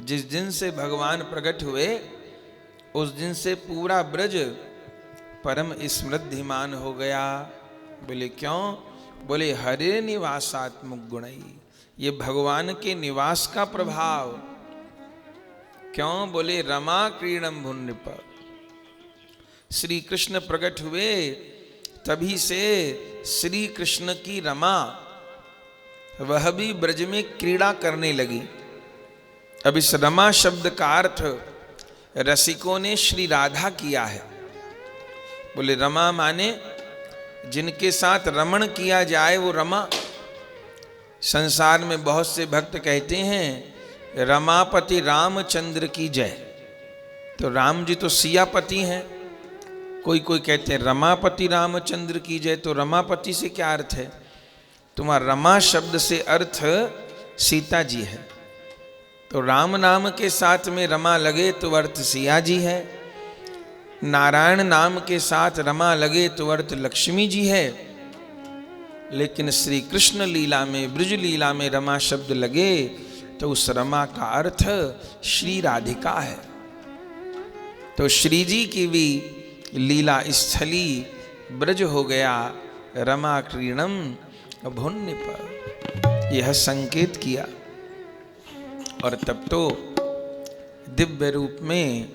जिस दिन से भगवान प्रकट हुए उस दिन से पूरा ब्रज परम स्मृतिमान हो गया। बोले क्यों? बोले हरे निवासात्मक गुणई, ये भगवान के निवास का प्रभाव। क्यों? बोले रमा क्रीडम भुन्नृप, श्री कृष्ण प्रकट हुए तभी से श्री कृष्ण की रमा वह भी ब्रज में क्रीड़ा करने लगी। अब इस रमा शब्द का अर्थ रसिकों ने श्री राधा किया है। बोले रमा माने जिनके साथ रमण किया जाए वो रमा। संसार में बहुत से भक्त कहते हैं रमापति रामचंद्र की जय, तो राम जी तो सियापति हैं। कोई कोई कहते हैं रमापति रामचंद्र की जय, तो रमापति से क्या अर्थ है? तुम्हारा रमा शब्द से अर्थ सीता जी है, तो राम नाम के साथ में रमा लगे तो अर्थ सिया जी है। नारायण नाम के साथ रमा लगे तो अर्थ लक्ष्मी जी है। लेकिन श्री कृष्ण लीला में, ब्रज लीला में रमा शब्द लगे तो उस रमा का अर्थ श्री राधिका है। तो श्री जी की भी लीला स्थली ब्रज हो गया। रमा क्रीणम भुन्नृप, यह संकेत किया। और तब तो दिव्य रूप में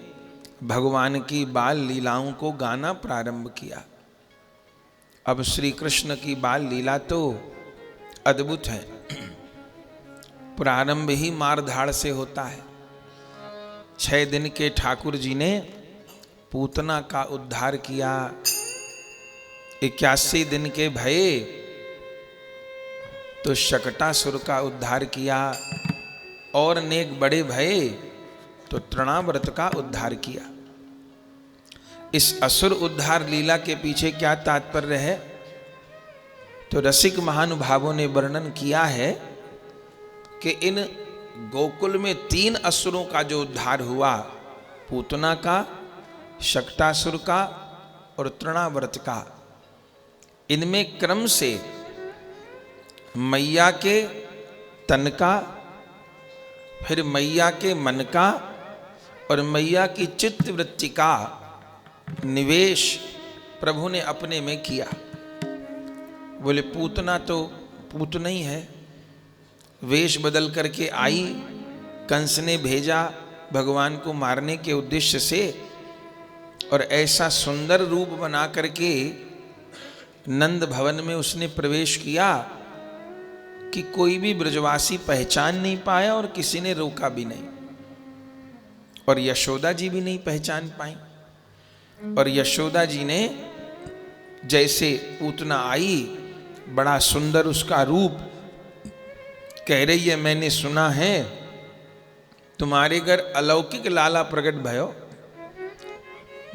भगवान की बाल लीलाओं को गाना प्रारंभ किया। अब श्री कृष्ण की बाल लीला तो अद्भुत है। प्रारंभ ही मारधाड़ से होता है। 6 दिन के ठाकुर जी ने पूतना का उद्धार किया। 81 दिन के भये तो शकटासुर का उद्धार किया, और नेक बड़े भये तो तृणाव्रत का उद्धार किया। इस असुर उद्धार लीला के पीछे क्या तात्पर्य है? तो रसिक महानुभावों ने वर्णन किया है कि इन गोकुल में 3 असुरों का जो उद्धार हुआ, पूतना का, शकटासुर का और तृणाव्रत का, इनमें क्रम से मैया के तन का, फिर मैया के मन का और मैया की चित्त वृत्ति का निवेश प्रभु ने अपने में किया। बोले पूतना तो पूतना ही है, वेश बदल करके आई, कंस ने भेजा भगवान को मारने के उद्देश्य से, और ऐसा सुंदर रूप बना करके नंद भवन में उसने प्रवेश किया कि कोई भी ब्रजवासी पहचान नहीं पाया और किसी ने रोका भी नहीं, और यशोदा जी भी नहीं पहचान पाई। और यशोदा जी ने जैसे पूतना आई, बड़ा सुंदर उसका रूप, कह रही है मैंने सुना है तुम्हारे घर अलौकिक लाला प्रकट भयो,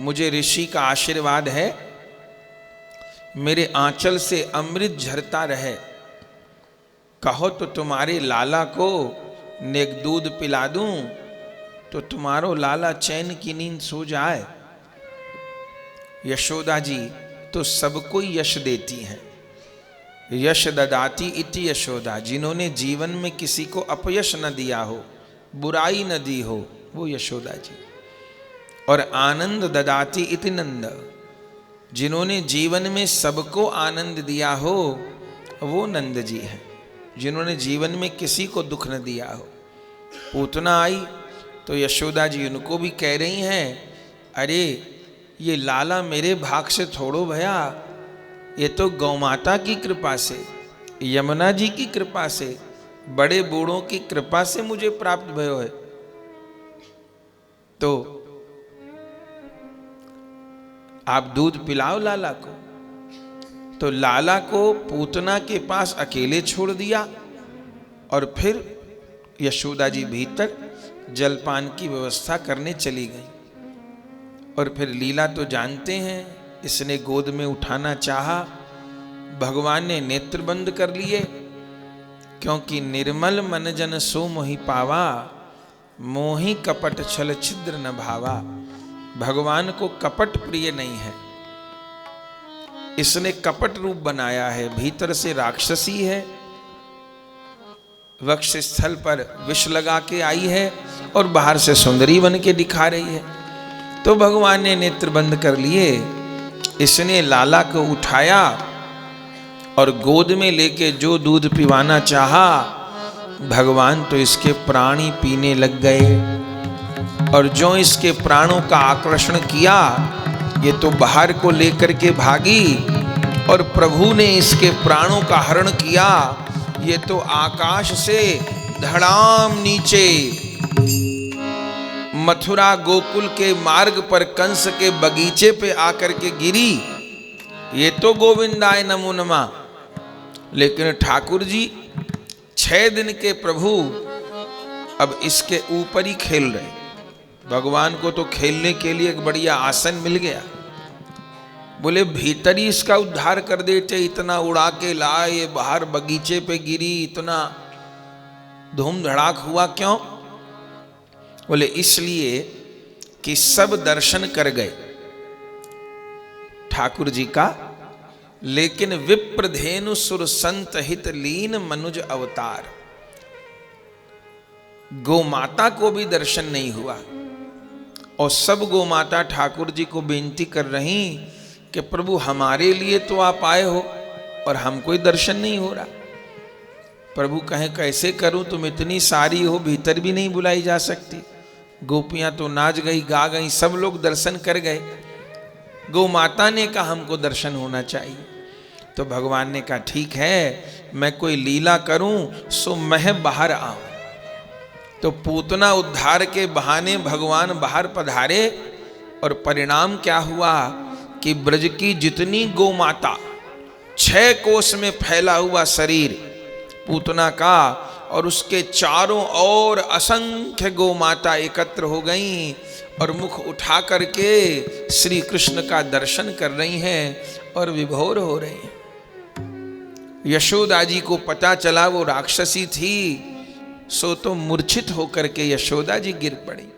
मुझे ऋषि का आशीर्वाद है, मेरे आंचल से अमृत झरता रहे, कहो तो तुम्हारे लाला को नेक दूध पिला दूं तो तुम्हारो लाला चैन की नींद सो जाए। यशोदा जी तो सबको यश देती हैं। यश ददाती इति यशोदा, जिन्होंने जीवन में किसी को अपयश न दिया हो, बुराई न दी हो, वो यशोदा जी। और आनंद ददाती इति नंद, जिन्होंने जीवन में सबको आनंद दिया हो, वो नंद जी हैं, जिन्होंने जीवन में किसी को दुख न दिया हो। पूतना आई तो यशोदा जी उनको भी कह रही हैं, अरे ये लाला मेरे भाग से थोड़ो भया, ये तो गौमाता की कृपा से, यमुना जी की कृपा से, बड़े बूढ़ों की कृपा से मुझे प्राप्त भयो है। तो आप दूध पिलाओ लाला को। तो लाला को पूतना के पास अकेले छोड़ दिया, और फिर यशोदा जी भीतर जलपान की व्यवस्था करने चली गई। और फिर लीला तो जानते हैं, इसने गोद में उठाना चाहा, भगवान ने नेत्र बंद कर लिए, क्योंकि निर्मल मन जन सो मोहि पावा, मोहि कपट छल छिद्र न भावा। भगवान को कपट प्रिय नहीं है, इसने कपट रूप बनाया है, भीतर से राक्षसी है, वक्ष स्थल पर विष लगा के आई है और बाहर से सुंदरी बन के दिखा रही है। तो भगवान ने नेत्र बंद कर लिए। इसने लाला को उठाया और गोद में लेके जो दूध पिवाना चाहा, भगवान तो इसके प्राण ही पीने लग गए। और जो इसके प्राणों का आकर्षण किया, ये तो बाहर को लेकर के भागी और प्रभु ने इसके प्राणों का हरण किया। ये तो आकाश से धड़ाम नीचे मथुरा गोकुल के मार्ग पर कंस के बगीचे पे आकर के गिरी। ये तो गोविंदाय नमो नमः। लेकिन ठाकुर जी 6 दिन के प्रभु अब इसके ऊपर ही खेल रहे। भगवान को तो खेलने के लिए एक बढ़िया आसन मिल गया। बोले भीतर ही इसका उद्धार कर देते, इतना उड़ा के लाए, ये बाहर बगीचे पे गिरी, इतना धूम धड़ाक हुआ क्यों? बोले इसलिए कि सब दर्शन कर गए ठाकुर जी का, लेकिन विप्रधेनु सुर संत हित लीन मनुज अवतार, गोमाता को भी दर्शन नहीं हुआ। और सब गोमाता ठाकुर जी को बेनती कर रही कि प्रभु हमारे लिए तो आप आए हो और हमको दर्शन नहीं हो रहा। प्रभु कहे कैसे करूं, तुम इतनी सारी हो, भीतर भी नहीं बुलाई जा सकती। गोपियां तो नाच गई, गा गई, सब लोग दर्शन कर गए। गौ माता ने कहा हमको दर्शन होना चाहिए। तो भगवान ने कहा ठीक है, मैं कोई लीला करूं सो मैं बाहर आऊं। तो पूतना उद्धार के बहाने भगवान बाहर पधारे और परिणाम क्या हुआ कि ब्रज की जितनी गौ माता, 6 कोस में फैला हुआ शरीर पूतना का, और उसके चारों ओर असंख्य गौ माता एकत्र हो गईं और मुख उठा करके श्री कृष्ण का दर्शन कर रही हैं और विभोर हो रही हैं। यशोदा जी को पता चला वो राक्षसी थी, सो तो मूर्छित होकर के यशोदा जी गिर पड़ी।